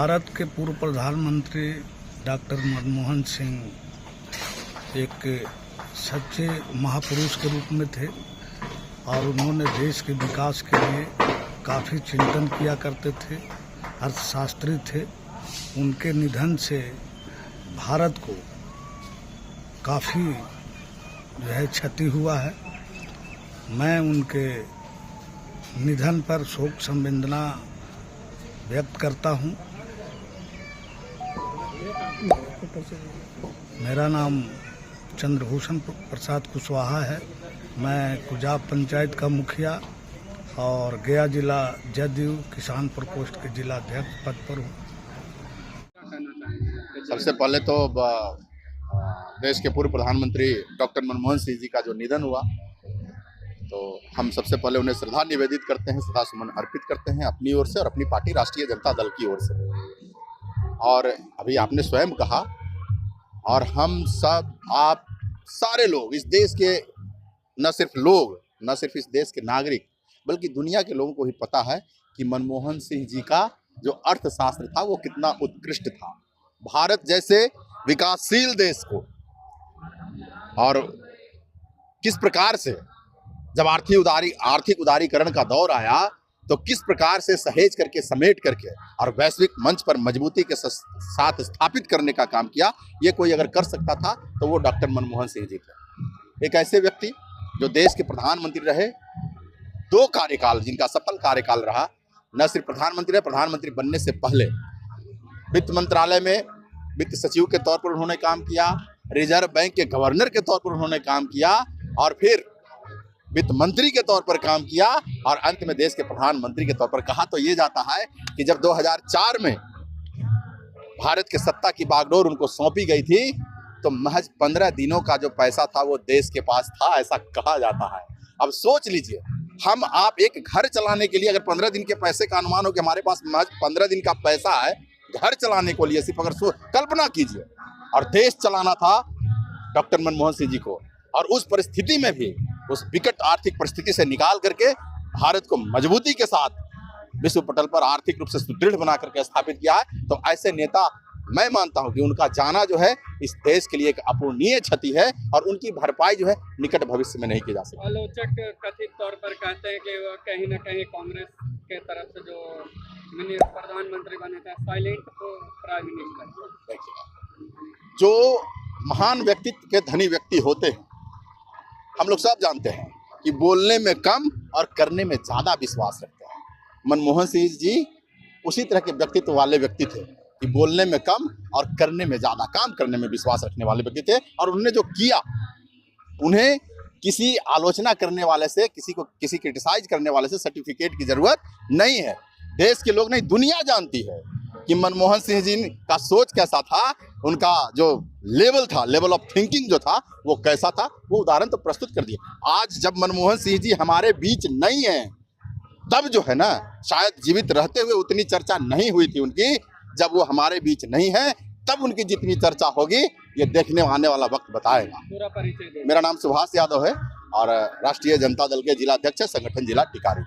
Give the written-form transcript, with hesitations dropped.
भारत के पूर्व प्रधानमंत्री डॉक्टर मनमोहन सिंह एक सच्चे महापुरुष के रूप में थे और उन्होंने देश के विकास के लिए काफ़ी चिंतन किया करते थे, अर्थशास्त्री थे। उनके निधन से भारत को काफ़ी क्षति हुआ है। मैं उनके निधन पर शोक संवेदना व्यक्त करता हूं। मेरा नाम चंद्रभूषण प्रसाद कुशवाहा है। मैं कुजाब पंचायत का मुखिया और गया जिला जदयू किसान प्रकोष्ठ के जिला अध्यक्ष पद पर हूँ। सबसे पहले तो देश के पूर्व प्रधानमंत्री डॉक्टर मनमोहन सिंह जी का जो निधन हुआ, तो हम सबसे पहले उन्हें श्रद्धा निवेदित करते हैं, श्रद्धा सुमन अर्पित करते हैं अपनी ओर से और अपनी पार्टी राष्ट्रीय जनता दल की ओर से। और अभी आपने स्वयं कहा, और हम सब, आप सारे लोग, इस देश के न सिर्फ इस देश के नागरिक बल्कि दुनिया के लोगों को ही पता है कि मनमोहन सिंह जी का जो अर्थशास्त्र था वो कितना उत्कृष्ट था। भारत जैसे विकासशील देश को, और किस प्रकार से जब आर्थिक उदारीकरण का दौर आया तो किस प्रकार से सहेज करके, समेट करके और वैश्विक मंच पर मजबूती के साथ स्थापित करने का काम किया, ये कोई अगर कर सकता था तो वो डॉक्टर मनमोहन सिंह जी थे। एक ऐसे व्यक्ति जो देश के प्रधानमंत्री रहे, 2 कार्यकाल जिनका सफल कार्यकाल रहा। न सिर्फ प्रधानमंत्री रहे, प्रधानमंत्री बनने से पहले वित्त मंत्रालय में वित्त सचिव के तौर पर उन्होंने काम किया, रिजर्व बैंक के गवर्नर के तौर पर उन्होंने काम किया, और फिर वित्त मंत्री के तौर पर काम किया, और अंत में देश के प्रधानमंत्री के तौर पर। कहा तो ये जाता है कि जब 2004 में भारत के सत्ता की बागडोर उनको सौंपी गई थी तो महज 15 दिनों का जो पैसा था वो देश के पास था, ऐसा कहा जाता है। अब सोच लीजिए, हम आप एक घर चलाने के लिए अगर 15 दिन के पैसे का अनुमान हो कि हमारे पास महज 15 दिन का पैसा है घर चलाने को लिए, सिर्फ अगर कल्पना कीजिए। और देश चलाना था डॉक्टर मनमोहन सिंह जी को, और उस परिस्थिति में भी, उस विकट आर्थिक परिस्थिति से निकाल करके भारत को मजबूती के साथ विश्व पटल पर आर्थिक रूप से सुदृढ़ बना करके स्थापित किया है। तो ऐसे नेता, मैं मानता हूं कि उनका जाना जो है इस देश के लिए एक अपूरणीय क्षति है, और उनकी भरपाई जो है निकट भविष्य में नहीं की जा सकती। आलोचक कथित तौर पर कहते हैं कि वो कहीं ना कहीं कांग्रेस के तरफ से जो प्रधानमंत्री बने थे, साइलेंट प्राइम मिनिस्टर। देखिए, जो महान व्यक्तित्व के धनी व्यक्ति होते हैं, हम लोग सब जानते हैं कि बोलने में कम और करने में ज्यादा विश्वास रखते हैं। मनमोहन सिंह जी उसी तरह के व्यक्तित्व वाले व्यक्ति थे कि बोलने में कम और करने में ज्यादा, काम करने में विश्वास रखने वाले व्यक्ति थे। और उन्होंने जो किया, उन्हें किसी आलोचना करने वाले से, किसी क्रिटिसाइज करने वाले से सर्टिफिकेट की जरूरत नहीं है। देश के लोग नहीं, दुनिया जानती है कि मनमोहन सिंह जी का सोच कैसा था, उनका जो लेवल ऑफ थिंकिंग जो था वो कैसा था। वो उदाहरण तो प्रस्तुत कर दिया। आज जब मनमोहन सिंह जी हमारे बीच नहीं है, तब जो है ना, शायद जीवित रहते हुए उतनी चर्चा नहीं हुई थी उनकी। जब वो हमारे बीच नहीं है तब उनकी जितनी चर्चा होगी ये देखने आने वाला वक्त बताएगा। पूरा परिचय। मेरा नाम सुभाष यादव है और राष्ट्रीय जनता दल के जिला अध्यक्ष है, संगठन जिला टिकारी।